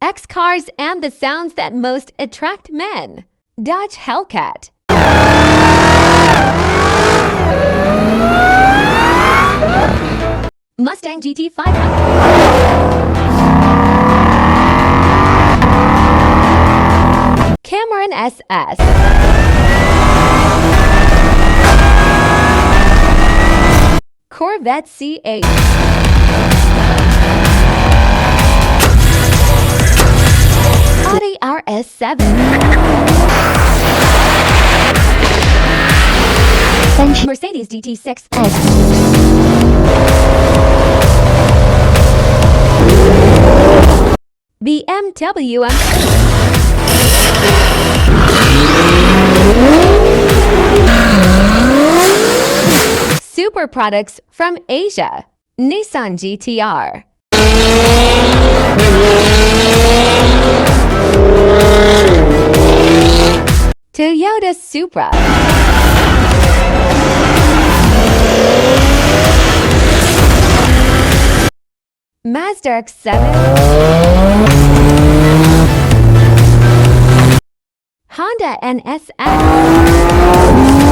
X cars and the sounds that most attract men. Dodge Hellcat. Mustang GT500. Cameron SS. Corvette C8. Audi RS7. Mercedes GT6 S. BMW M8. Super products from Asia. Nissan GTR. Toyota Supra. Mazda X7. Honda NSX.